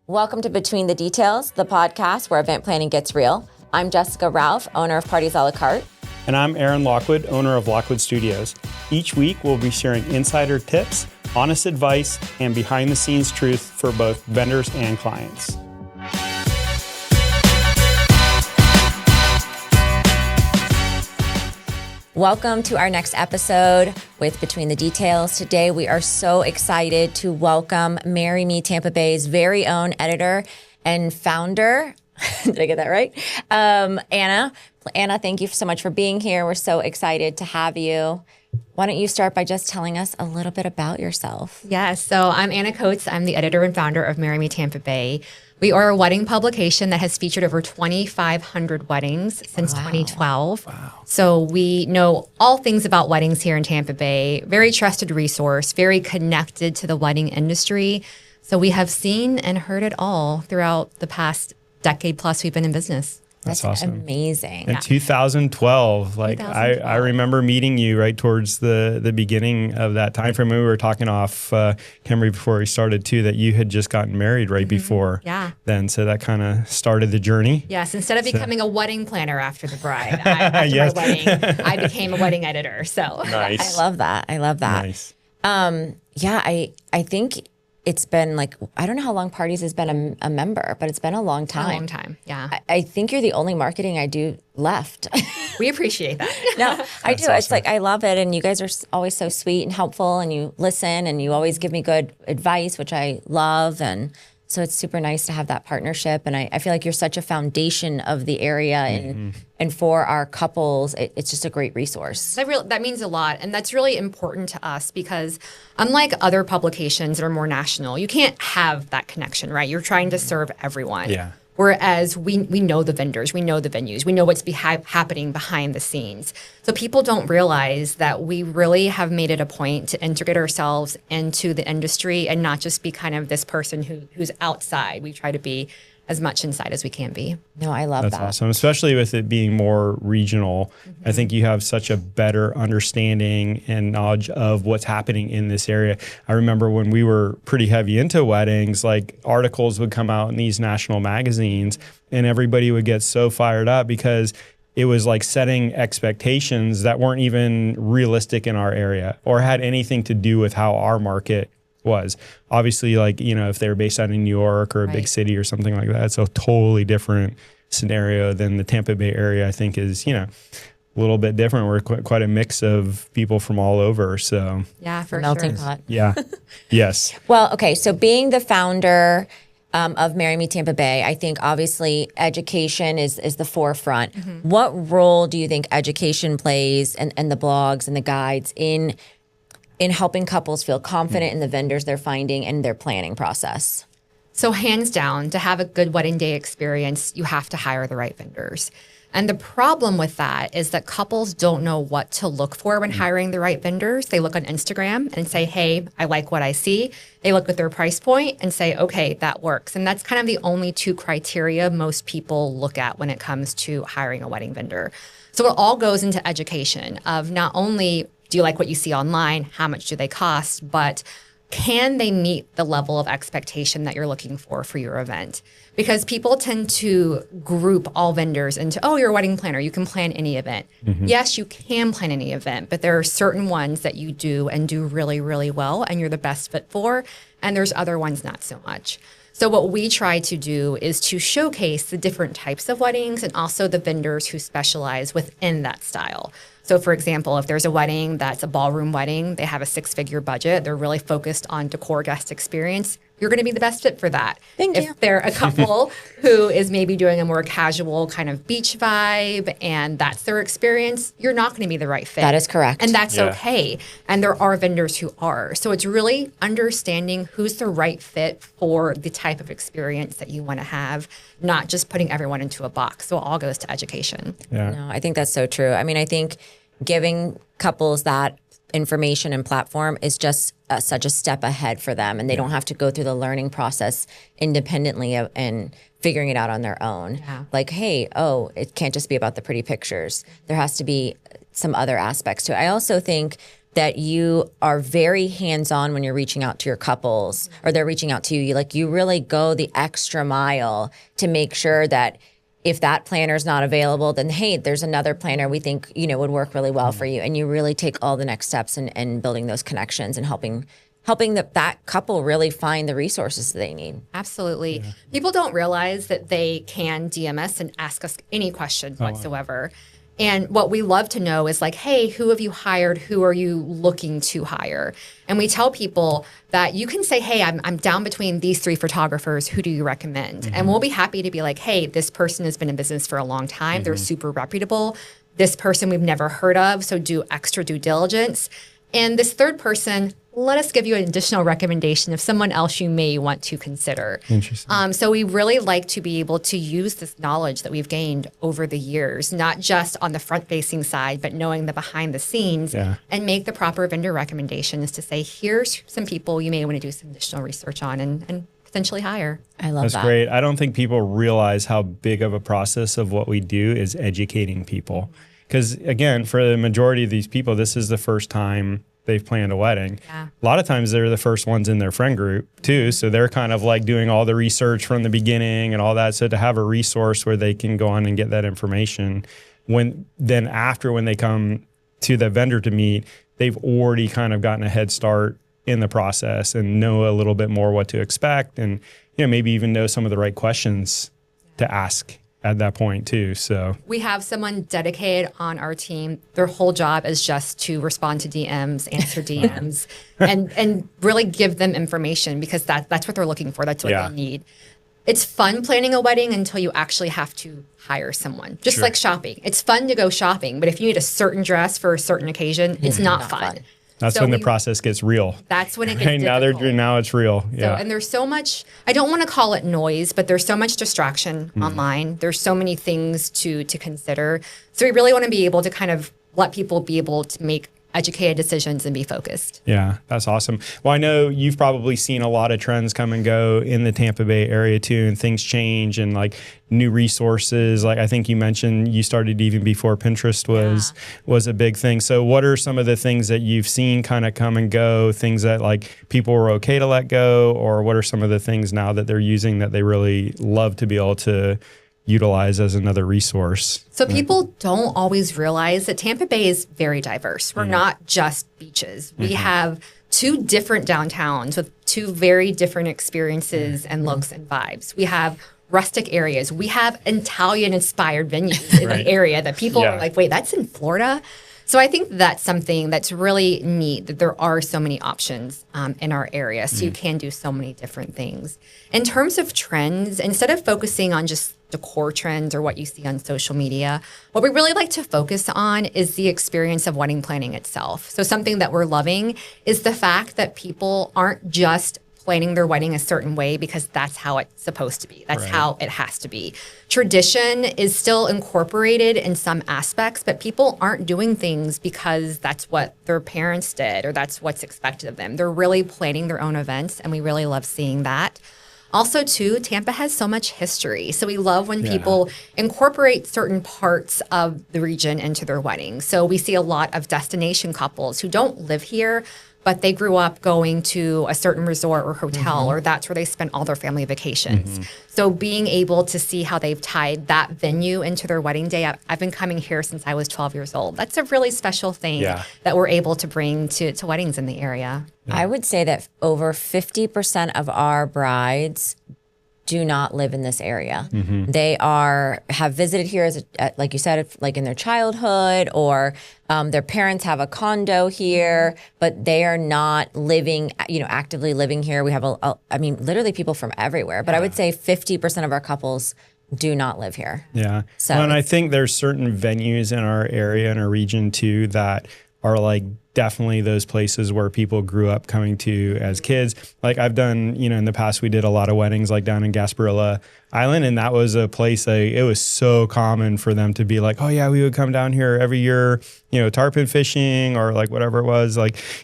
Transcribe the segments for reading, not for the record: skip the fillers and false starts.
Welcome to Between the Details, the podcast where event planning gets real. I'm Jessica Ralph, owner of Parties a la carte. And I'm Aaron Lockwood, owner of Lockwood Studios. Each week, we'll be sharing insider tips, honest advice, and behind-the-scenes truth for both vendors and clients. Welcome to our next episode with Between the Details. Today, we are so excited to welcome Marry Me Tampa Bay's very own editor and founder. Did I get that right? Anna. Anna, thank you so much for being here. We're so excited to have you. Why don't you start by just telling us a little bit about yourself? Yeah, so I'm Anna Coates. I'm the editor and founder of Marry Me Tampa Bay. We are a wedding publication that has featured over 2,500 weddings since 2012. Wow. So we know all things about weddings here in Tampa Bay. Very trusted resource, very connected to the wedding industry. So we have seen and heard it all throughout the past decade plus we've been in business. That's awesome. Amazing. In 2012, I remember meeting you right towards the beginning of that time frame. We were talking off camera before we started too, that you had just gotten married right before then. So that kind of started the journey. Yes. Instead of becoming a wedding planner after the bride, after my wedding, I became a wedding editor. So nice. I love that. Nice. I think it's been I don't know how long Parties has been a member, but it's been a long time. A long time, yeah. I think you're the only marketing I do left. We appreciate that. No, I do. Awesome. It's I love it. And you guys are always so sweet and helpful, and you listen and you always give me good advice, which I love. And so it's super nice to have that partnership. And I feel like you're such a foundation of the area and for our couples, it's just a great resource. That means a lot. And that's really important to us because unlike other publications that are more national, you can't have that connection, right? You're trying to serve everyone. Yeah. Whereas we know the vendors, we know the venues, we know what's happening behind the scenes. So people don't realize that we really have made it a point to integrate ourselves into the industry and not just be kind of this person who's outside. We try to be as much inside as we can be. No, I love that. That's awesome, especially with it being more regional. I think you have such a better understanding and knowledge of what's happening in this area. I remember when we were pretty heavy into weddings, articles would come out in these national magazines and everybody would get so fired up because it was setting expectations that weren't even realistic in our area or had anything to do with how our market was. Obviously, if they were based out in New York or a big city or something like that, it's a totally different scenario than the Tampa Bay area. I think is, a little bit different. We're quite a mix of people from all over. So yeah, for melting sure. pot. Yeah. Yes. Well, okay. So being the founder of Marry Me Tampa Bay, I think obviously education is the forefront. What role do you think education plays and the blogs and the guides in helping couples feel confident in the vendors they're finding and their planning process? So hands down, to have a good wedding day experience, you have to hire the right vendors. And the problem with that is that couples don't know what to look for when hiring the right vendors. They look on Instagram and say, hey, I like what I see. They look at their price point and say, okay, that works. And that's kind of the only two criteria most people look at when it comes to hiring a wedding vendor. So it all goes into education of not only do you like what you see online? How much do they cost? But can they meet the level of expectation that you're looking for your event? Because people tend to group all vendors into, oh, you're a wedding planner, you can plan any event. Yes, you can plan any event, but there are certain ones that you do and do really, really well and you're the best fit for, and there's other ones not so much. So what we try to do is to showcase the different types of weddings and also the vendors who specialize within that style. So for example, if there's a wedding that's a ballroom wedding, they have a 6-figure budget, they're really focused on decor guest experience, you're going to be the best fit for that. Thank you. If they're a couple who is maybe doing a more casual kind of beach vibe and that's their experience, you're not going to be the right fit. That is correct. And that's okay. And there are vendors who are. So it's really understanding who's the right fit for the type of experience that you want to have, not just putting everyone into a box. So it all goes to education. Yeah. No, I think that's so true. I mean, I think giving couples that information and platform is just such a step ahead for them, and they don't have to go through the learning process independently and figuring it out on their own. Hey, it can't just be about the pretty pictures. There has to be some other aspects to it. I also think that you are very hands-on when you're reaching out to your couples or they're reaching out to you. You really go the extra mile to make sure that if that planner is not available, then hey, there's another planner we think, would work really well for you. And you really take all the next steps in building those connections and helping that couple really find the resources that they need. Absolutely. Yeah. People don't realize that they can DM us and ask us any questions whatsoever. And what we love to know is hey, who have you hired? Who are you looking to hire? And we tell people that you can say, hey, I'm down between these 3 photographers. Who do you recommend? Mm-hmm. And we'll be happy to be hey, this person has been in business for a long time. Mm-hmm. They're super reputable. This person we've never heard of, so do extra due diligence. And this third person, let us give you an additional recommendation of someone else you may want to consider. Interesting. So we really like to be able to use this knowledge that we've gained over the years, not just on the front-facing side, but knowing the behind the scenes and make the proper vendor recommendations to say, here's some people you may want to do some additional research on and potentially hire. I love that. That's great. I don't think people realize how big of a process of what we do is educating people. Because again, for the majority of these people, this is the first time they've planned a wedding. Yeah. A lot of times they're the first ones in their friend group too. So they're kind of doing all the research from the beginning and all that. So to have a resource where they can go on and get that information when they come to the vendor to meet, they've already kind of gotten a head start in the process and know a little bit more what to expect and maybe even know some of the right questions to ask at that point too. So we have someone dedicated on our team. Their whole job is just to respond to DMs, answer DMs, and really give them information because that's what they're looking for. That's what they need. It's fun planning a wedding until you actually have to hire someone. Just like shopping. It's fun to go shopping, but if you need a certain dress for a certain occasion, it's not fun. That's when the process gets real. That's when it gets difficult. Now it's real. Yeah. And there's so much, I don't want to call it noise, but there's so much distraction online. There's so many things to consider. So we really want to be able to kind of let people be able to make educated decisions and be focused. Yeah, that's awesome. Well, I know you've probably seen a lot of trends come and go in the Tampa Bay area too, and things change and new resources. I think you mentioned you started even before Pinterest was a big thing. So what are some of the things that you've seen kind of come and go, things that people were okay to let go, or what are some of the things now that they're using that they really love to be able to utilize as another resource? So people don't always realize that Tampa Bay is very diverse. We're not just beaches. We have 2 different downtowns with 2 very different experiences and looks and vibes. We have rustic areas. We have Italian-inspired venues in the area that people are wait, that's in Florida? So I think that's something that's really neat, that there are so many options in our area. So you can do so many different things. In terms of trends, instead of focusing on just decor trends or what you see on social media, what we really like to focus on is the experience of wedding planning itself. So something that we're loving is the fact that people aren't just planning their wedding a certain way because that's how it's supposed to be. That's how it has to be. Tradition is still incorporated in some aspects, but people aren't doing things because that's what their parents did or that's what's expected of them. They're really planning their own events, and we really love seeing that. Also, too, Tampa has so much history. So we love when people incorporate certain parts of the region into their wedding. So we see a lot of destination couples who don't live here, but they grew up going to a certain resort or hotel, or that's where they spent all their family vacations. So being able to see how they've tied that venue into their wedding day, I've been coming here since I was 12 years old. That's a really special thing that we're able to bring to weddings in the area. I would say that over 50% of our brides do not live in this area. They have visited here as like you said, in their childhood, or their parents have a condo here, but they are not living, actively living here. We have literally people from everywhere, but I would say 50% of our couples do not live here. Yeah. So, and I think there's certain venues in our area, in our region too, that are definitely those places where people grew up coming to as kids. I've done, in the past, we did a lot of weddings down in Gasparilla Island, and that was a place it was so common for them to be oh yeah, we would come down here every year, tarpon fishing or whatever it was.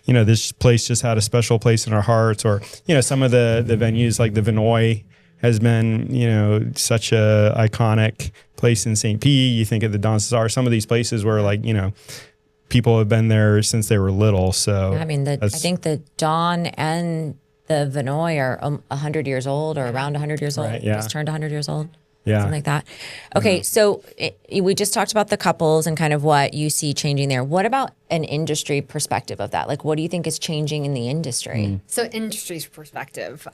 This place just had a special place in our hearts, or, some of the venues the Vinoy has been, such a iconic place in St. Pete. You think of the Don Cesar, some of these places where people have been there since they were little. So I mean, I think the Dawn and the Vinoy are 100 years old or around 100 years old. Right, yeah. Just turned 100 years old. Yeah. Something like that. Okay, so we just talked about the couples and kind of what you see changing there. What about an industry perspective of that? Like, what do you think is changing in the industry? So industry's perspective.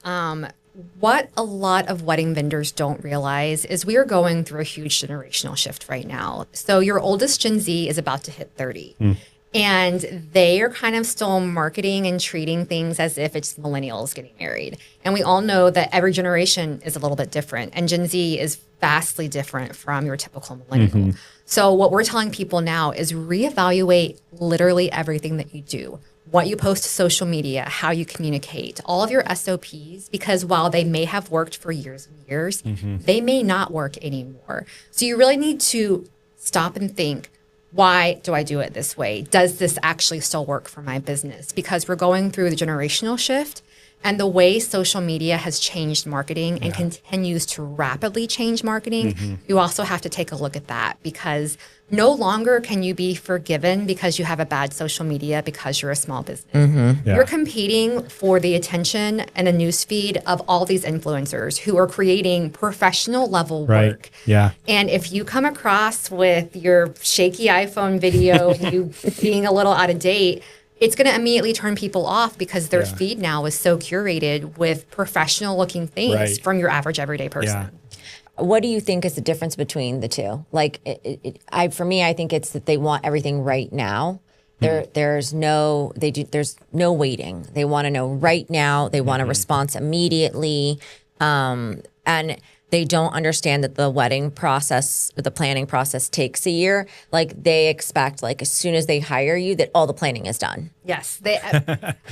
What a lot of wedding vendors don't realize is we are going through a huge generational shift right now. So your oldest Gen Z is about to hit 30. And they are kind of still marketing and treating things as if it's millennials getting married. And we all know that every generation is a little bit different. And Gen Z is vastly different from your typical millennial. So what we're telling people now is reevaluate literally everything that you do. What you post to social media, how you communicate, all of your SOPs, because while they may have worked for years and years, they may not work anymore. So you really need to stop and think, why do I do it this way? Does this actually still work for my business? Because we're going through the generational shift, and the way social media has changed marketing and continues to rapidly change marketing, you also have to take a look at that, because no longer can you be forgiven because you have a bad social media because you're a small business. You're competing for the attention and a news feed of all these influencers who are creating professional level work. Yeah. And if you come across with your shaky iPhone video and you being a little out of date, it's going to immediately turn people off because their feed now is so curated with professional looking things from your average everyday person. What do you think is the difference between the two? Like, for me, I think it's that they want everything right now. There's no waiting. They want to know right now. They want a response immediately, and they don't understand that the wedding process, the planning process takes a year. Like, they expect, like, as soon as they hire you, that all the planning is done. Yes,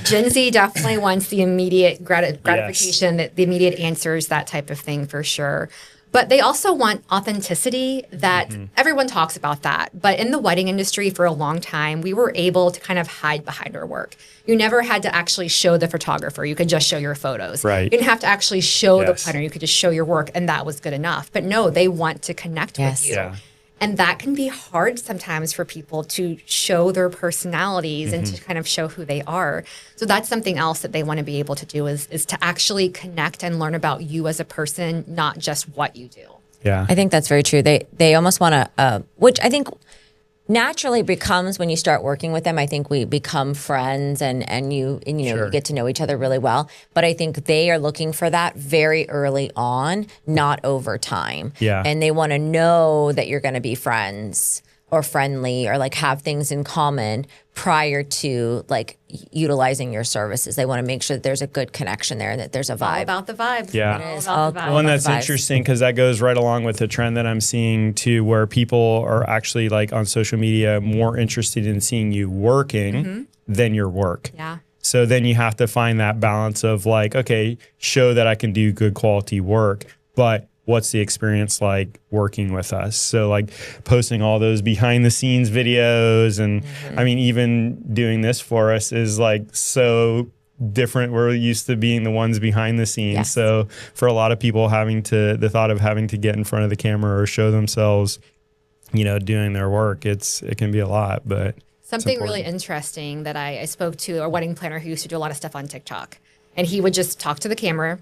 Gen Z definitely wants the immediate gratification, the immediate answers, that type of thing for sure. But they also want authenticity, that everyone talks about that. But in the wedding industry for a long time, we were able to kind of hide behind our work. You never had to actually show the photographer. You could just show your photos. You didn't have to actually show the planner. You could just show your work, and that was good enough. But no, they want to connect with you. And that can be hard sometimes for people to show their personalities and to kind of show who they are. So that's something else that they want to be able to do is to actually connect and learn about you as a person, not just what you do. I think that's very true. They almost want to, which I think naturally becomes when you start working with them. I think we become friends and you get to know each other really well. But I think they are looking for that very early on, not over time. And they want to know that you're going to be friends or friendly or like have things in common prior to like utilizing your services. They want to make sure that there's a good connection there and that there's a vibe. All about the vibes. It is all about the vibes. Well, and that's interesting because that goes right along with the trend that I'm seeing too, where people are actually like on social media more interested in seeing you working than your work. So then you have to find that balance of like, okay, show that I can do good quality work, but what's the experience like working with us? So like posting all those behind the scenes videos. And I mean, even doing this for us is like so different. We're used to being the ones behind the scenes. So for a lot of people the thought of having to get in front of the camera or show themselves, doing their work, it can be a lot, but something really interesting that I spoke to a wedding planner who used to do a lot of stuff on TikTok, and he would just talk to the camera.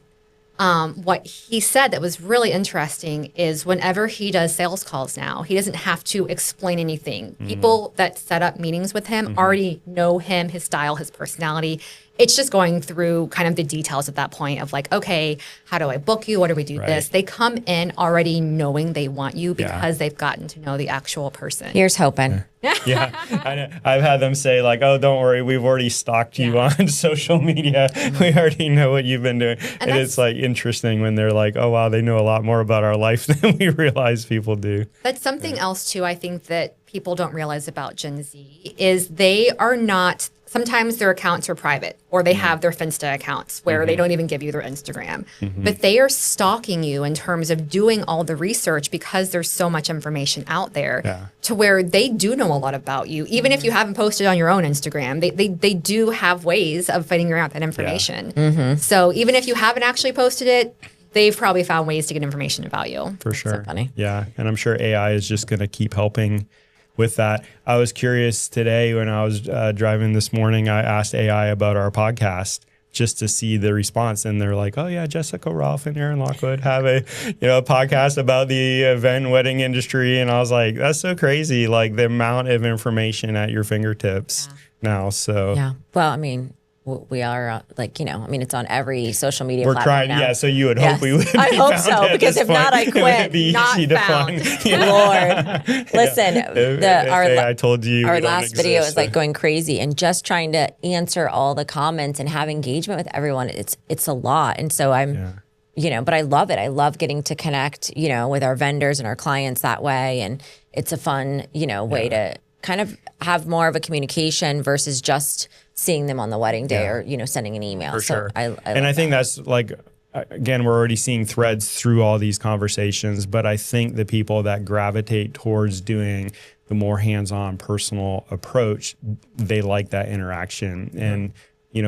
What he said that was really interesting is whenever he does sales calls now, he doesn't have to explain anything. People that set up meetings with him already know him, his style, his personality. It's just going through kind of the details at that point of like, okay, how do I book you? What do we do this? They come in already knowing they want you because they've gotten to know the actual person. Here's hoping. I know. I've had them say like, oh, don't worry, we've already stalked you on social media. We already know what you've been doing. And it's like interesting when they're like, oh, wow, they know a lot more about our life than we realize people do. That's something else too, I think that people don't realize about Gen Z is they are not, sometimes their accounts are private or they have their Finsta accounts where they don't even give you their Instagram. But they are stalking you in terms of doing all the research because there's so much information out there to where they do know a lot about you. Even if you haven't posted on your own Instagram, they do have ways of finding out that information. So even if you haven't actually posted it, they've probably found ways to get information about you. For sure. So funny. Yeah. And I'm sure AI is just going to keep helping with that. I was curious today when I was driving this morning, I asked AI about our podcast just to see the response. And they're like, oh yeah, Jessica, Ralph, and Aaron Lockwood have a podcast about the event wedding industry. And I was like, that's so crazy. Like the amount of information at your fingertips now. So yeah. Well, I mean, we are it's on every social media we're platform trying. now. Yeah. So you would hope we would. I hope so, because if not, I quit. It would be easy to find. Lord, listen, I told you our last video is like going crazy, and just trying to answer all the comments and have engagement with everyone. It's a lot. And so but I love it. I love getting to connect, with our vendors and our clients that way. And it's a fun, way to kind of have more of a communication versus just seeing them on the wedding day or, sending an email. For sure. I think that's like, again, we're already seeing threads through all these conversations, but I think the people that gravitate towards doing the more hands-on personal approach, they like that interaction. Mm-hmm. And,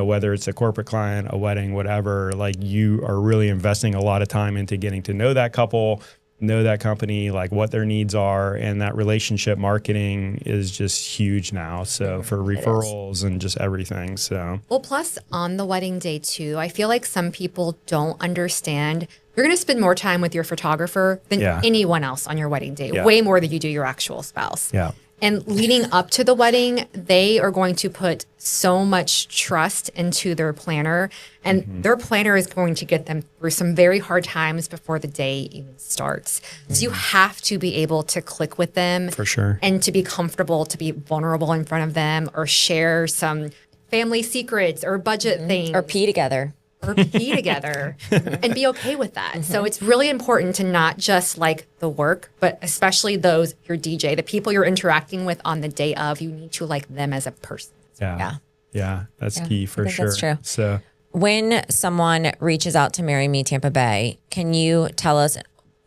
whether it's a corporate client, a wedding, whatever, like you are really investing a lot of time into getting to know that couple, know that company, like what their needs are, and that relationship marketing is just huge now. So for referrals and just everything. So well, plus on the wedding day too, I feel like some people don't understand you're going to spend more time with your photographer than anyone else on your wedding day, way more than you do your actual spouse. Yeah. And leading up to the wedding, they are going to put so much trust into their planner, and their planner is going to get them through some very hard times before the day even starts. So you have to be able to click with them for sure, and to be comfortable, to be vulnerable in front of them, or share some family secrets or budget things, or pee together. And be okay with that. So it's really important to not just like the work, but especially your DJ, the people you're interacting with on the day of, you need to like them as a person. Yeah. That's key for sure. That's true. So when someone reaches out to Marry Me Tampa Bay, can you tell us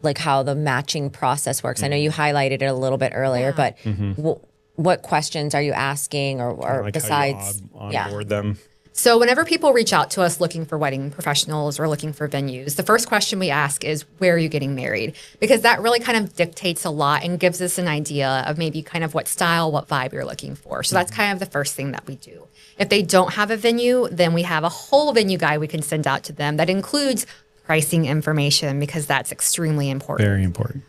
like how the matching process works? I know you highlighted it a little bit earlier, but what questions are you asking or like besides onboard them? So whenever people reach out to us looking for wedding professionals or looking for venues, the first question we ask is, where are you getting married? Because that really kind of dictates a lot and gives us an idea of maybe kind of what style, what vibe you're looking for. So that's kind of the first thing that we do. If they don't have a venue, then we have a whole venue guide we can send out to them that includes pricing information, because that's extremely important. Very important.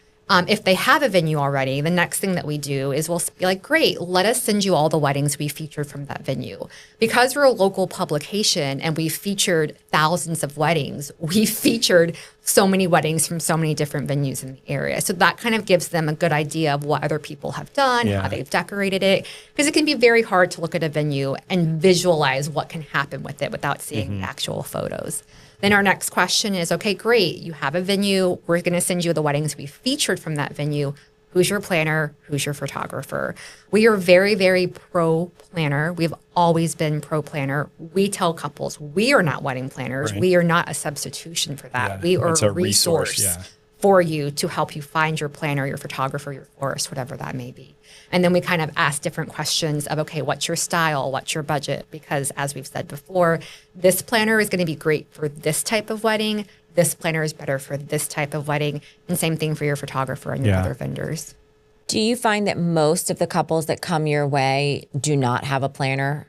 If they have a venue already, the next thing that we do is we'll be like, great, let us send you all the weddings we featured from that venue. Because we're a local publication and we featured thousands of weddings, we featured so many weddings from so many different venues in the area. So that kind of gives them a good idea of what other people have done, how they've decorated it. Because it can be very hard to look at a venue and visualize what can happen with it without seeing the actual photos. Then our next question is, okay, great, you have a venue. We're going to send you the weddings we featured from that venue. Who's your planner? Who's your photographer? We are very, very pro planner. We've always been pro planner. We tell couples we are not wedding planners. Right. We are not a substitution for that. We are a resource for you to help you find your planner, your photographer, your florist, whatever that may be. And then we kind of ask different questions of, okay, what's your style? What's your budget? Because as we've said before, this planner is going to be great for this type of wedding. This planner is better for this type of wedding. And same thing for your photographer and your other vendors. Do you find that most of the couples that come your way do not have a planner,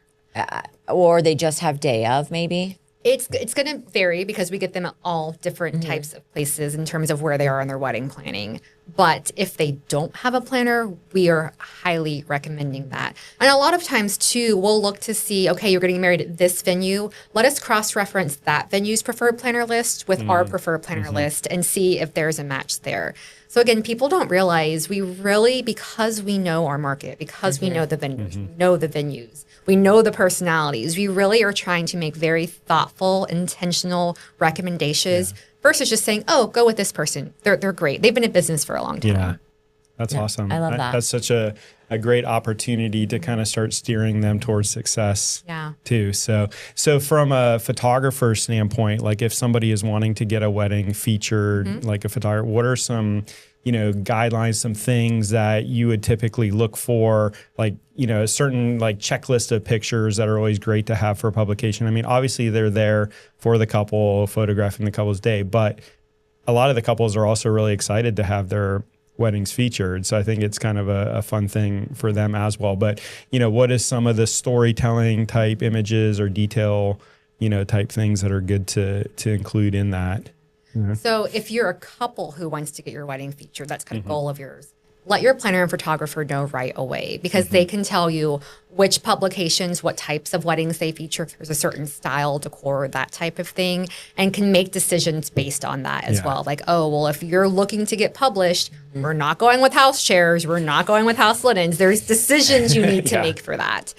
or they just have day of maybe? It's going to vary because we get them at all different types of places in terms of where they are in their wedding planning. But if they don't have a planner, we are highly recommending that. And a lot of times, too, we'll look to see, okay, you're getting married at this venue. Let us cross-reference that venue's preferred planner list with our preferred planner list and see if there's a match there. So again, people don't realize we really, because we know our market, because we know the vendors, we know the venues, we know the personalities, we really are trying to make very thoughtful, intentional recommendations versus just saying, oh, go with this person. They're great. They've been in business for a long time. Yeah, that's awesome. I love that. That's such a great opportunity to kind of start steering them towards success too. So from a photographer standpoint, like if somebody is wanting to get a wedding featured, like a photographer, what are some, guidelines, some things that you would typically look for, like, a certain like checklist of pictures that are always great to have for publication? I mean, obviously they're there for the couple, photographing the couple's day, but a lot of the couples are also really excited to have their weddings featured. So I think it's kind of a fun thing for them as well. But, what is some of the storytelling type images or detail, type things that are good to include in that? So if you're a couple who wants to get your wedding featured, that's kind of goal of yours. Let your planner and photographer know right away, because they can tell you which publications, what types of weddings they feature, if there's a certain style, decor, that type of thing, and can make decisions based on that as well. Like, oh, well, if you're looking to get published, we're not going with house chairs, we're not going with house linens. There's decisions you need to make for that.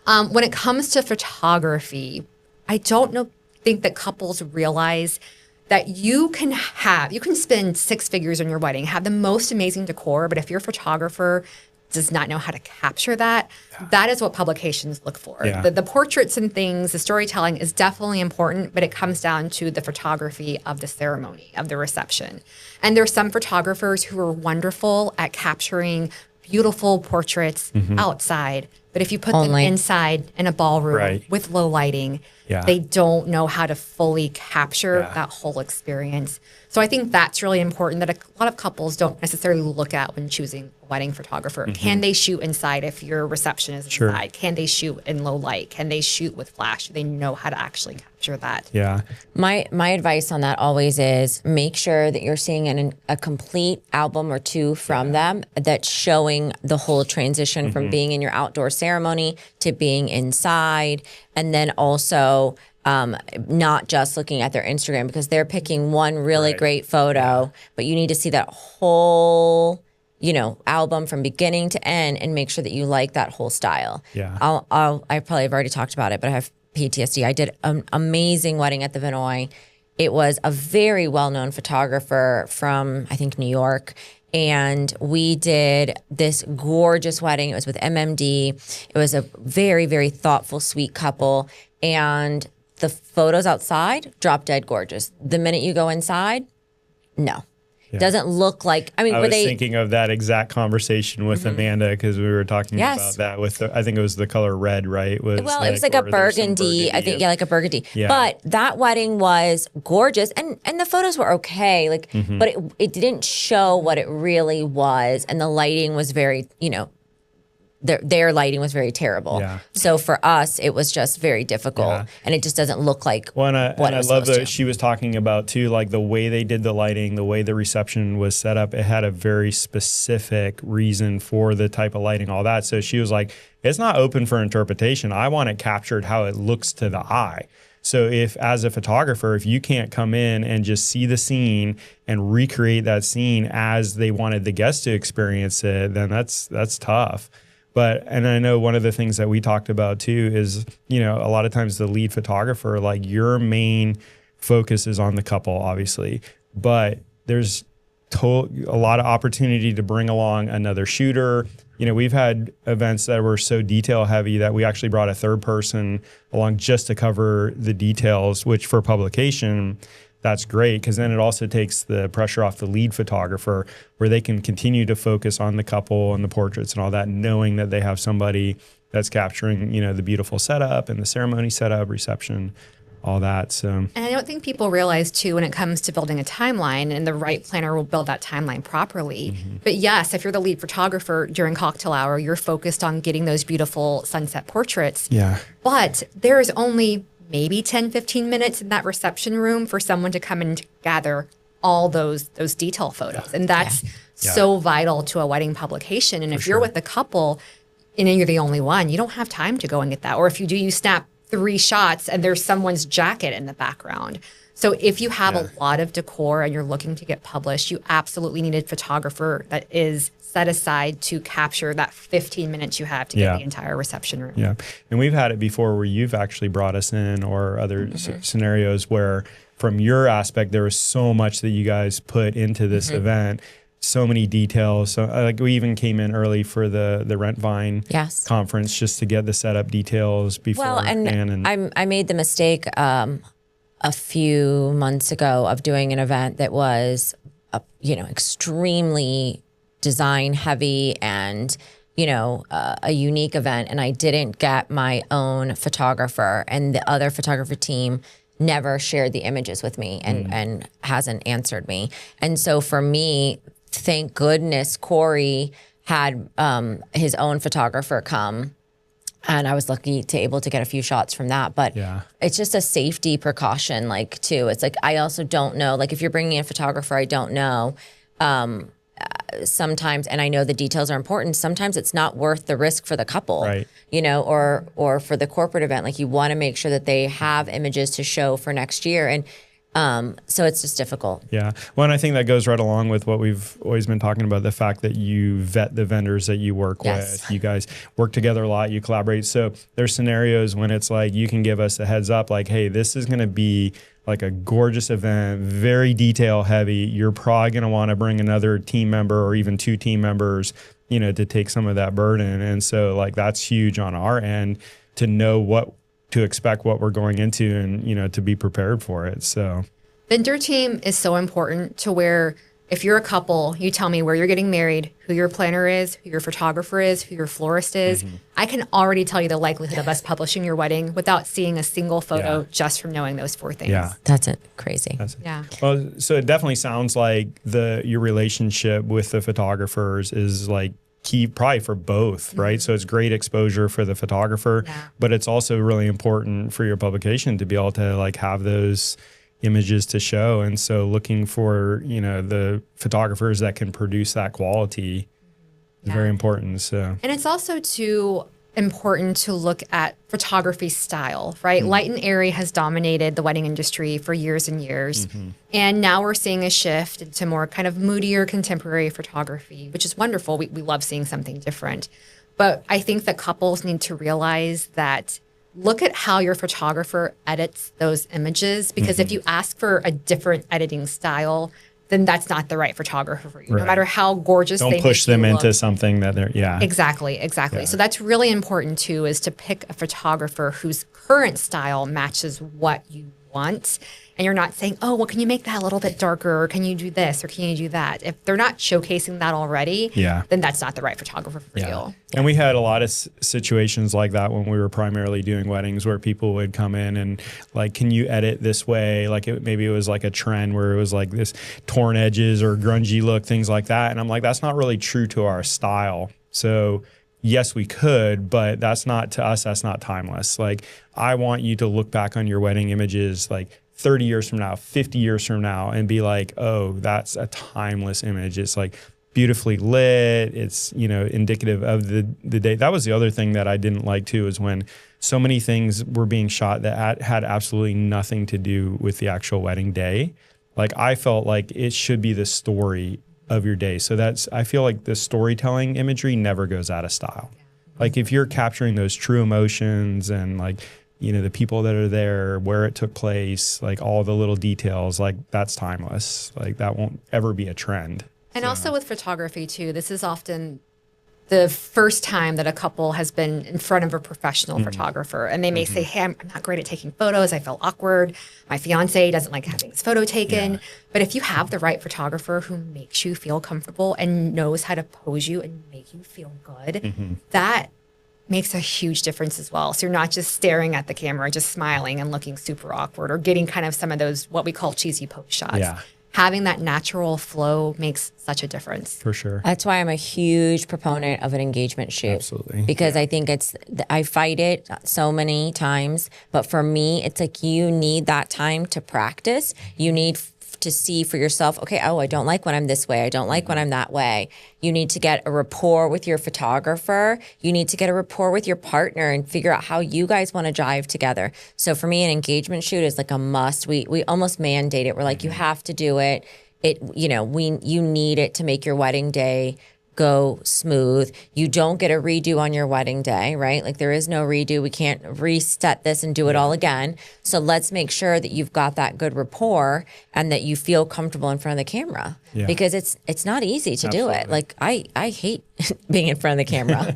When it comes to photography, I don't think that couples realize that you can spend six figures on your wedding, have the most amazing decor, but if your photographer does not know how to capture that, that is what publications look for. Yeah. The portraits and things, the storytelling is definitely important, but it comes down to the photography of the ceremony, of the reception. And there's some photographers who are wonderful at capturing beautiful portraits outside, but if you put them inside in a ballroom with low lighting, they don't know how to fully capture that whole experience. So I think that's really important that a lot of couples don't necessarily look at when choosing a wedding photographer. Can they shoot inside if your reception is inside? Can they shoot in low light? Can they shoot with flash? Do they know how to actually capture that? Yeah. My advice on that always is make sure that you're seeing a complete album or two from them that's showing the whole transition from being in your outdoor ceremony to being inside. And then also not just looking at their Instagram, because they're picking one really great photo, but you need to see that whole, album from beginning to end and make sure that you like that whole style. Yeah. I probably have already talked about it, but I have PTSD. I did an amazing wedding at the Vinoy. It was a very well-known photographer from, I think, New York. And we did this gorgeous wedding. It was with MMD. It was a very, very thoughtful, sweet couple. And the photos outside, drop dead gorgeous. The minute you go inside, no. Doesn't look like, I was thinking of that exact conversation with Amanda, because we were talking about that with, I think it was the color red, right? It was like a burgundy, I think, like a burgundy. Yeah. But that wedding was gorgeous, and the photos were okay, but it didn't show what it really was, and the lighting was very, their lighting was very terrible. Yeah. So for us, it was just very difficult, and it just doesn't look like what it was. And I love that she was talking about too, like the way they did the lighting, the way the reception was set up. It had a very specific reason for the type of lighting, all that. So she was like, "It's not open for interpretation. I want it captured how it looks to the eye." So if, as a photographer, if you can't come in and just see the scene and recreate that scene as they wanted the guests to experience it, then that's tough. And I know one of the things that we talked about too is, a lot of times the lead photographer, like your main focus is on the couple, obviously, but there's a lot of opportunity to bring along another shooter. We've had events that were so detail heavy that we actually brought a third person along just to cover the details, which for publication, that's great, because then it also takes the pressure off the lead photographer, where they can continue to focus on the couple and the portraits and all that, knowing that they have somebody that's capturing, the beautiful setup and the ceremony setup, reception, all that. So, and I don't think people realize too, when it comes to building a timeline, and the right planner will build that timeline properly. But yes, if you're the lead photographer during cocktail hour, you're focused on getting those beautiful sunset portraits. Yeah. But there is only maybe 10, 15 minutes in that reception room for someone to come and gather all those detail photos. And that's so vital to a wedding publication. And if you're with a couple and you're the only one, you don't have time to go and get that. Or if you do, you snap 3 shots and there's someone's jacket in the background. So if you have a lot of decor and you're looking to get published, you absolutely need a photographer that is set aside to capture that 15 minutes you have to get the entire reception room. Yeah. And we've had it before where you've actually brought us in, or other scenarios where from your aspect, there was so much that you guys put into this event, so many details. So like we even came in early for the Rent Vine conference just to get the setup details before. Well, and I made the mistake a few months ago of doing an event that was, extremely design heavy and, a unique event. And I didn't get my own photographer, and the other photographer team never shared the images with me and hasn't answered me. And so for me, thank goodness Corey had his own photographer come. And I was lucky to able to get a few shots from that. But it's just a safety precaution, like, too. It's like, I also don't know, like, if you're bringing in a photographer, I don't know. Sometimes, and I know the details are important, sometimes it's not worth the risk for the couple, right. you know, or for the corporate event. Like, you want to make sure that they have images to show for next year. And so it's just difficult. Yeah. Well, and I think that goes right along with what we've always been talking about, the fact that you vet the vendors that you work with. You guys work together a lot, you collaborate. So there's scenarios when it's like, you can give us a heads up, like, hey, this is going to be like a gorgeous event, very detail heavy. You're probably going to want to bring another team member or even 2 team members, you know, to take some of that burden. And so like, that's huge on our end to know what to expect, what we're going into, and, you know, to be prepared for it. So vendor team is so important to where if you're a couple, you tell me where you're getting married, who your planner is, who your photographer is, who your florist is. I can already tell you the likelihood of us publishing your wedding without seeing a single photo just from knowing those 4 things. Yeah. That's it. Crazy. Yeah. Well, so it definitely sounds like your relationship with the photographers is like key probably for both, right? So it's great exposure for the photographer, but it's also really important for your publication to be able to like have those images to show. And so looking for, you know, the photographers that can produce that quality is very important. So, and it's also too important to look at photography style, right? Light and airy has dominated the wedding industry for years and years. And now we're seeing a shift into more kind of moodier contemporary photography, which is wonderful. We love seeing something different. But I think that couples need to realize that look at how your photographer edits those images, because if you ask for a different editing style, then that's not the right photographer for you, no matter how gorgeous they don't push them make you into look. something that they're, Exactly. Yeah. So that's really important too, is to pick a photographer whose current style matches what you want. And you're not saying, oh, well, can you make that a little bit darker? Or can you do this? Or can you do that? If they're not showcasing that already, then that's not the right photographer for you. And we had a lot of situations like that when we were primarily doing weddings, where people would come in and like, can you edit this way? Like maybe it was like a trend where it was like this torn edges or grungy look, things like that. And I'm like, that's not really true to our style. So yes, we could, but that's not, to us, that's not timeless. Like, I want you to look back on your wedding images like 30 years from now, 50 years from now, and be like, oh, that's a timeless image. It's like beautifully lit. It's, you know, indicative of the day. That was the other thing that I didn't like too, is when so many things were being shot that had absolutely nothing to do with the actual wedding day. Like, I felt like it should be the story of your day. So I feel like the storytelling imagery never goes out of style. Like, if you're capturing those true emotions and like, you know, the people that are there, where it took place, like all the little details, like that's timeless. Like, that won't ever be a trend. And also with photography too, this is often the first time that a couple has been in front of a professional photographer. And they may say, hey, I'm not great at taking photos. I feel awkward. My fiance doesn't like having his photo taken. But if you have the right photographer who makes you feel comfortable and knows how to pose you and make you feel good, that makes a huge difference as well. So you're not just staring at the camera, just smiling and looking super awkward, or getting kind of some of those, what we call cheesy pose shots. Having that natural flow makes such a difference. For sure. That's why I'm a huge proponent of an engagement shoot. Absolutely. Because I think I fight it so many times, but for me, it's like you need that time to practice. You need to see for yourself, okay, oh, I don't like when I'm this way. I don't like when I'm that way. You need to get a rapport with your photographer. You need to get a rapport with your partner and figure out how you guys want to jive together. So for me, an engagement shoot is like a must. We almost mandate it. We're like, you have to do it. You need it to make your wedding day go smooth. You don't get a redo on your wedding day, right? Like, there is no redo. We can't reset this and do it all again. So let's make sure that you've got that good rapport and that you feel comfortable in front of the camera, because it's not easy to do it. Like, I hate being in front of the camera,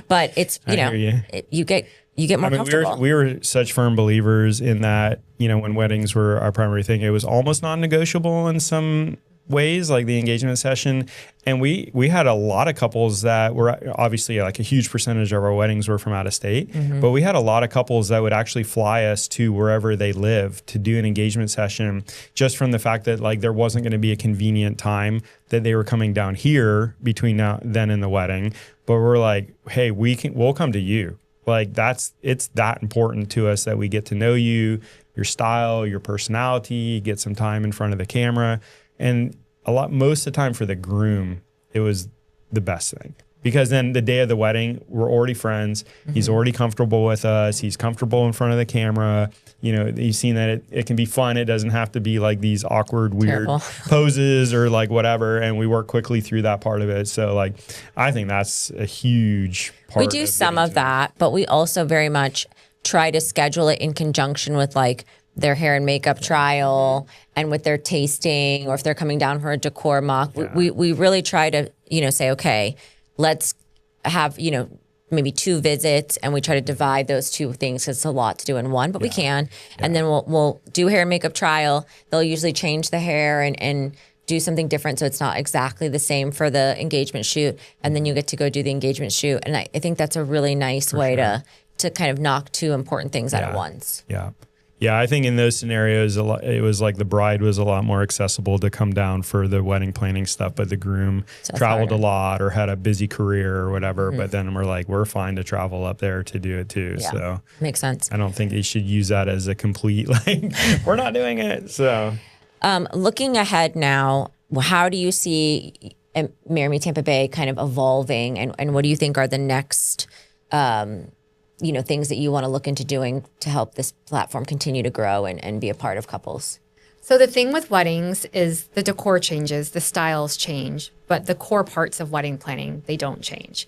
but it's, you get more comfortable. We were such firm believers in that, you know, when weddings were our primary thing, it was almost non-negotiable in some ways, like the engagement session. And we had a lot of couples that were obviously like a huge percentage of our weddings were from out of state, but we had a lot of couples that would actually fly us to wherever they live to do an engagement session, just from the fact that like there wasn't going to be a convenient time that they were coming down here between then and the wedding. But we're like, hey, we'll come to you. Like it's that important to us that we get to know you, your style, your personality, get some time in front of the camera. And most of the time for the groom, it was the best thing, because then the day of the wedding, we're already friends. He's already comfortable with us. He's comfortable in front of the camera. You know, you've seen that it can be fun. It doesn't have to be like these awkward, weird poses or like whatever. And we work quickly through that part of it. So like, I think that's a huge part. We do some of that, but we also very much try to schedule it in conjunction with like their hair and makeup trial and with their tasting, or if they're coming down for a decor mock. We really try to, say, okay, let's have, maybe 2 visits, and we try to divide those 2 things. It's a lot to do in one, but we can. And then we'll do hair and makeup trial. They'll usually change the hair and do something different, so it's not exactly the same for the engagement shoot. And then you get to go do the engagement shoot. And I think that's a really nice way to kind of knock 2 important things out at once. Yeah, I think in those scenarios, it was like the bride was a lot more accessible to come down for the wedding planning stuff, but the groom traveled a lot or had a busy career or whatever. But then we're fine to travel up there to do it too. Yeah, so makes sense. I don't think they should use that as a complete, like, we're not doing it. So looking ahead now, how do you see Marry Me Tampa Bay kind of evolving, and what do you think are the next things that you want to look into doing to help this platform continue to grow and be a part of couples? So the thing with weddings is the decor changes, the styles change, but the core parts of wedding planning, they don't change.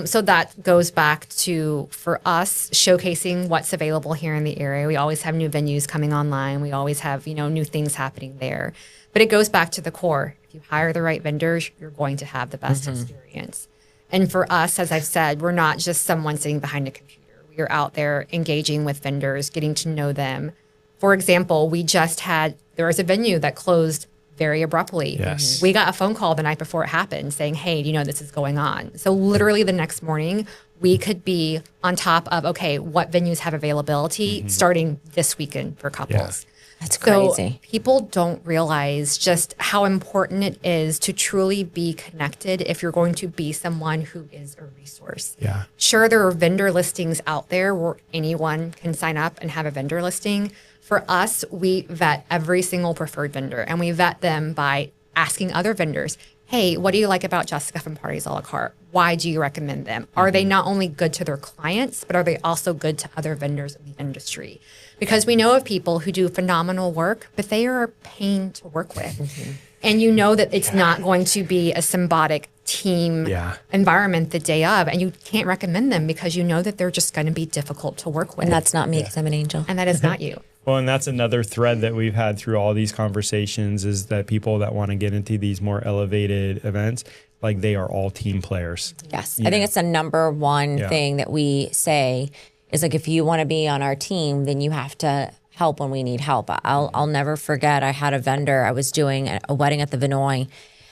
So that goes back to, for us, showcasing what's available here in the area. We always have new venues coming online. We always have, new things happening there. But it goes back to the core. If you hire the right vendors, you're going to have the best experience. And for us, as I've said, we're not just someone sitting behind a computer. We are out there engaging with vendors, getting to know them. For example, there was a venue that closed very abruptly. Yes. We got a phone call the night before it happened saying, hey, this is going on? So literally the next morning, we could be on top of, okay, what venues have availability starting this weekend for couples. That's crazy. So people don't realize just how important it is to truly be connected if you're going to be someone who is a resource. Yeah. Sure, there are vendor listings out there where anyone can sign up and have a vendor listing. For us, we vet every single preferred vendor, and we vet them by asking other vendors, hey, what do you like about Jessica from Parties a la carte? Why do you recommend them? Are they not only good to their clients, but are they also good to other vendors in the industry? Because we know of people who do phenomenal work, but they are a pain to work with. And you know that it's not going to be a symbiotic team environment the day of, and you can't recommend them because you know that they're just going to be difficult to work with. And that's not me, because I'm an angel. And that is not you. Well, and that's another thread that we've had through all these conversations, is that people that want to get into these more elevated events, like, they are all team players. Yes. I think it's the number one thing that we say is, like, if you want to be on our team, then you have to help when we need help. I'll never forget, I had a vendor, I was doing a wedding at the Vinoy,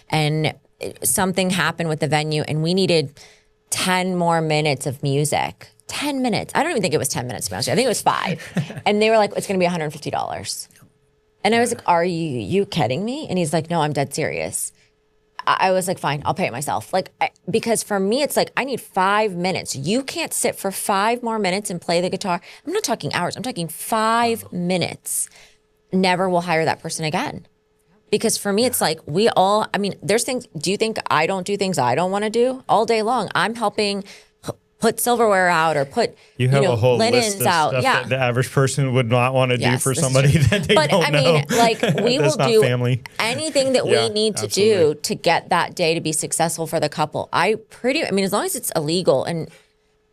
and something happened with the venue, and we needed 10 more minutes of music. 10 minutes. I don't even think it was 10 minutes, to be honest with you. I think it was 5. And they were like, it's going to be $150. And I was like, are you kidding me? And he's like, no, I'm dead serious. I was like, fine, I'll pay it myself. Because for me, it's like, I need 5 minutes. You can't sit for 5 more minutes and play the guitar. I'm not talking hours. I'm talking 5 minutes. Never will hire that person again. Because for me, it's like, there's things, do you think I don't do things I don't want to do? All day long, I'm helping put silverware out or put a whole linens list of out. Stuff that the average person would not want to do for somebody that they don't know. Like, we will do family. anything that we need to do to get that day to be successful for the couple. As long as it's illegal and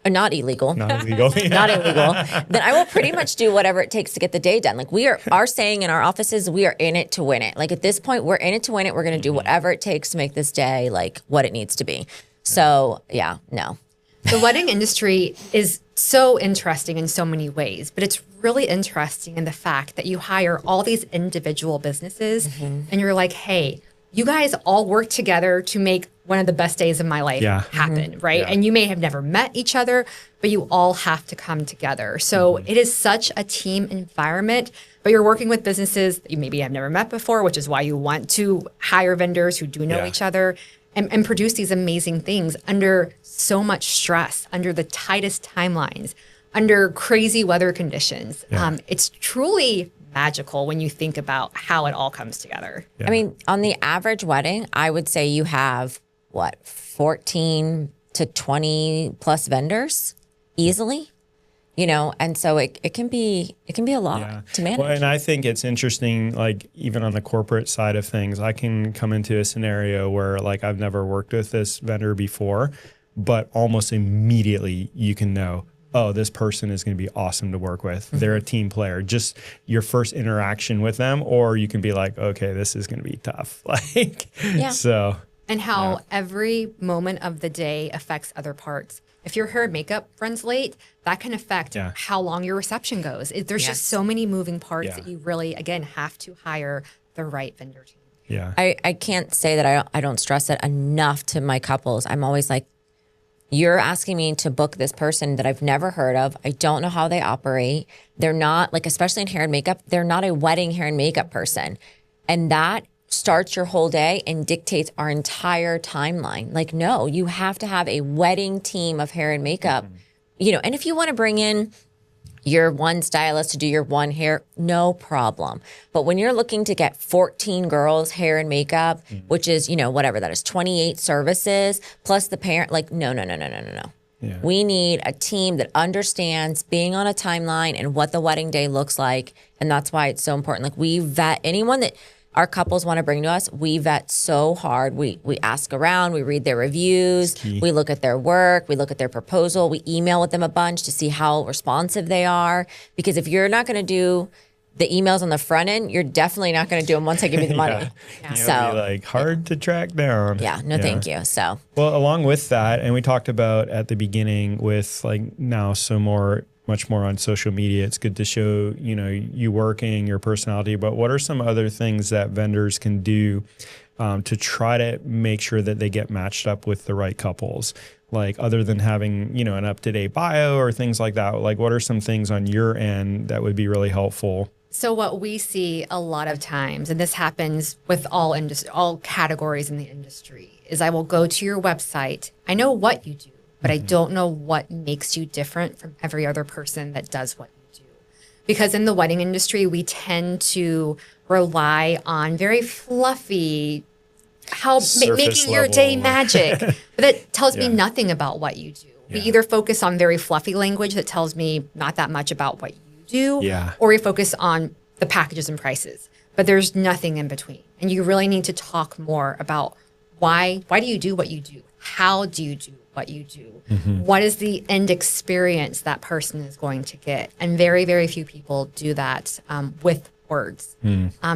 not illegal, not illegal, then I will pretty much do whatever it takes to get the day done. Like, we are saying in our offices, we are in it to win it. Like, at this point, we're in it to win it. We're going to do whatever it takes to make this day like what it needs to be. So no. The wedding industry is so interesting in so many ways, but it's really interesting in the fact that you hire all these individual businesses and you're like, hey, you guys all work together to make one of the best days of my life happen, right? Yeah. And you may have never met each other, but you all have to come together. So it is such a team environment, but you're working with businesses that you maybe have never met before, which is why you want to hire vendors who do know each other and produce these amazing things under so much stress, under the tightest timelines, under crazy weather conditions. It's truly magical when you think about how it all comes together. I mean, on the average wedding, I would say you have 14 to 20 plus vendors easily, and so it can be a lot to manage. Well, and I think it's interesting, like even on the corporate side of things, I can come into a scenario where like I've never worked with this vendor before, but almost immediately you can know, oh, this person is going to be awesome to work with. They're a team player. Just your first interaction with them, or you can be like, okay, this is going to be tough. So. And how every moment of the day affects other parts. If your hair and makeup runs late, that can affect how long your reception goes. There's just so many moving parts that you really, again, have to hire the right vendor team. Yeah. I can't say that I don't stress it enough to my couples. I'm always like, you're asking me to book this person that I've never heard of. I don't know how they operate. They're not, like, especially in hair and makeup, they're not a wedding hair and makeup person. And that starts your whole day and dictates our entire timeline. Like, no, you have to have a wedding team of hair and makeup, and if you want to bring in your one stylist to do your one hair, no problem. But when you're looking to get 14 girls hair and makeup, which is, whatever that is, 28 services plus the parent, like, no. Yeah. We need a team that understands being on a timeline and what the wedding day looks like. And that's why it's so important. Like, we vet anyone that our couples want to bring to us. We vet so hard. We ask around, we read their reviews, we look at their work, we look at their proposal, we email with them a bunch to see how responsive they are. Because if you're not going to do the emails on the front end, you're definitely not going to do them once I give you the money. So be like hard to track down. Thank you. So, well, along with that, and we talked about at the beginning with like now much more on social media. It's good to show, you working, your personality, but what are some other things that vendors can do to try to make sure that they get matched up with the right couples? Like, other than having, an up-to-date bio or things like that, like what are some things on your end that would be really helpful? So what we see a lot of times, and this happens with all categories in the industry, is I will go to your website. I know what you do, but I don't know what makes you different from every other person that does what you do. Because in the wedding industry, we tend to rely on very fluffy, making your day magic. But that tells me nothing about what you do. We either focus on very fluffy language that tells me not that much about what you do, or we focus on the packages and prices. But there's nothing in between. And you really need to talk more about why do you do what you do? How do you do what you do? What is the end experience that person is going to get? And very, very few people do that with words.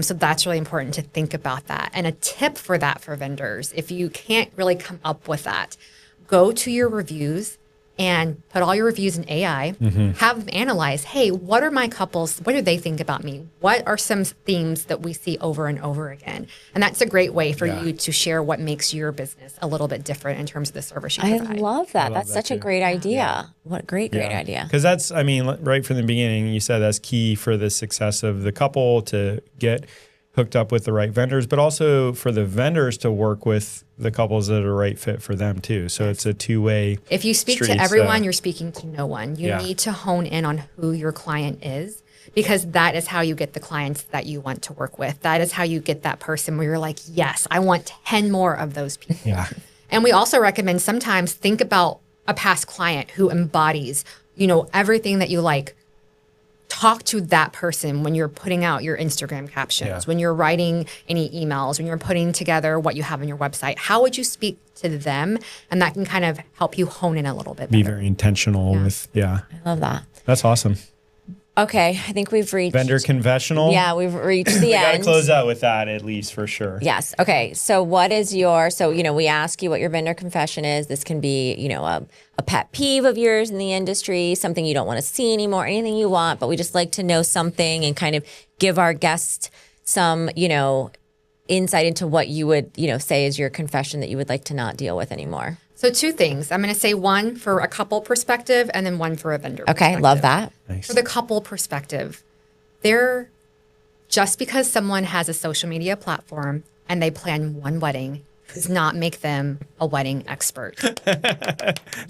So that's really important to think about that. And a tip for that for vendors, if you can't really come up with that, go to your reviews and put all your reviews in AI, have them analyze, hey, what are my couples? What do they think about me? What are some themes that we see over and over again? And that's a great way for you to share what makes your business a little bit different in terms of the service you provide. I love that. That's such a great idea. What a great idea. Because that's, right from the beginning, you said that's key for the success of the couple to get hooked up with the right vendors, but also for the vendors to work with the couples that are a right fit for them too. So it's a two-way If you speak to everyone, you're speaking to no one. You need to hone in on who your client is, because that is how you get the clients that you want to work with. That is how you get that person where you're like, yes, I want 10 more of those people. And we also recommend sometimes think about a past client who embodies, everything that you like. Talk to that person when you're putting out your Instagram captions, when you're writing any emails, when you're putting together what you have on your website. How would you speak to them? And that can kind of help you hone in a little bit better. Be very intentional with, I love that. That's awesome. Okay, I think we've reached... Vendor confessional? Yeah, we've reached the end. We got to close out with that at least for sure. Yes. Okay, so what is we ask you what your vendor confession is. This can be, a pet peeve of yours in the industry, something you don't want to see anymore, anything you want, but we just like to know something and kind of give our guests some, insight into what you would, say is your confession that you would like to not deal with anymore. So 2 things. I'm going to say one for a couple perspective and then one for a vendor Okay, perspective. love that. Nice. For the couple perspective, just because someone has a social media platform and they plan one wedding does not make them a wedding expert.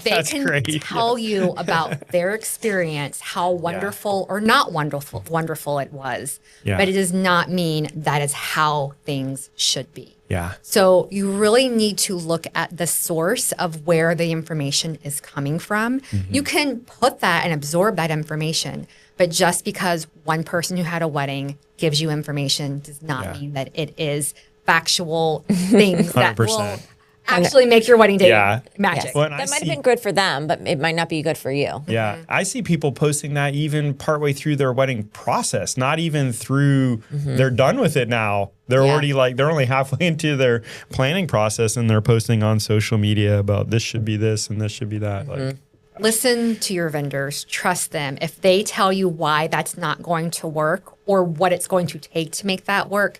They can great. tell you about their experience, how wonderful or not wonderful it was. Yeah. But it does not mean that is how things should be. Yeah. So you really need to look at the source of where the information is coming from. Mm-hmm. You can put that and absorb that information, but just because one person who had a wedding gives you information does not mean that it is factual things that will 100%. actually make your wedding day Yeah. magic. Yes. Well, That might have been good for them, but it might not be good for you. Yeah, I see people posting that even partway through their wedding process, not even through, they're done with it now. They're already they're only halfway into their planning process and they're posting on social media about this should be this and this should be that. Like, Listen to your vendors, trust them. If they tell you why that's not going to work or what it's going to take to make that work,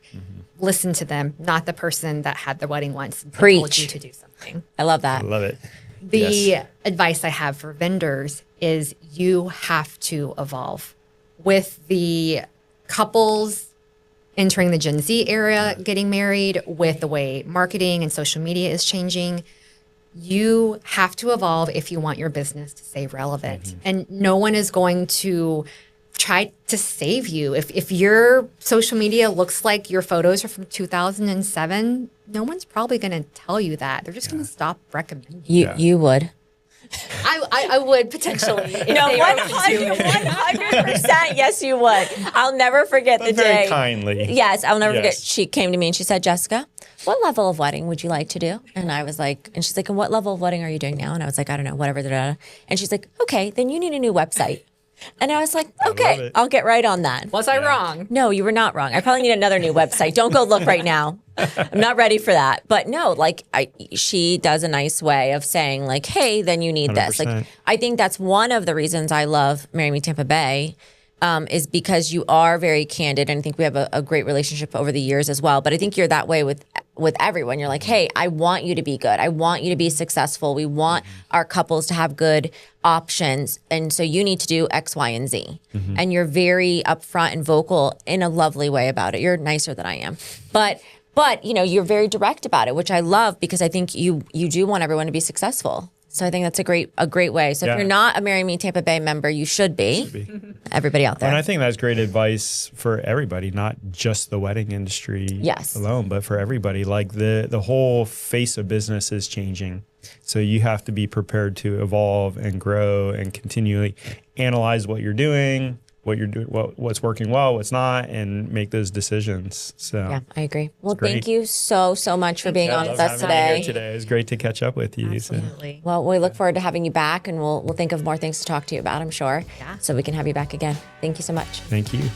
listen to them, not the person that had the wedding once and told you to do something. I love that. I love it. The advice I have for vendors is you have to evolve. With the couples entering the Gen Z era getting married, with the way marketing and social media is changing, you have to evolve if you want your business to stay relevant. And no one is going to try to save you. If your social media looks like your photos are from 2007, no one's probably going to tell you that. They're just going to stop recommending. You would. I would potentially. No, 100%. Yes, you would. I'll never forget the day. Very kindly. Yes, I'll never forget. Yes. She came to me and she said, Jessica, what level of wedding would you like to do? And I was like, and she's like, and what level of wedding are you doing now? And I was like, I don't know, whatever. And she's like, okay, then you need a new website. And I was like, okay, I'll get right on that. Was I wrong? No, you were not wrong. I probably need another new website. Don't go look right now. I'm not ready for that. But no, like she does a nice way of saying like, hey, then you need this. 100%. Like, I think that's one of the reasons I love Marry Me Tampa Bay. Is because you are very candid, and I think we have a great relationship over the years as well. But I think you're that way with everyone. You're like, hey, I want you to be good. I want you to be successful. We want our couples to have good options, and so you need to do X, Y, and Z. And you're very upfront and vocal in a lovely way about it. You're nicer than I am, but you're very direct about it, which I love because I think you do want everyone to be successful. So I think that's a great way. So if you're not a Marry Me Tampa Bay member, you should be. Everybody out there. And I think that's great advice for everybody, not just the wedding industry alone, but for everybody. Like the whole face of business is changing. So you have to be prepared to evolve and grow and continually analyze what you're doing, what's working well, what's not, and make those decisions. So yeah, I agree. Well, thank you so much for being on with us today. It was great to catch up with you. Absolutely. So. Well, we look forward to having you back, and we'll think of more things to talk to you about, I'm sure. Yeah. So we can have you back again. Thank you so much. Thank you.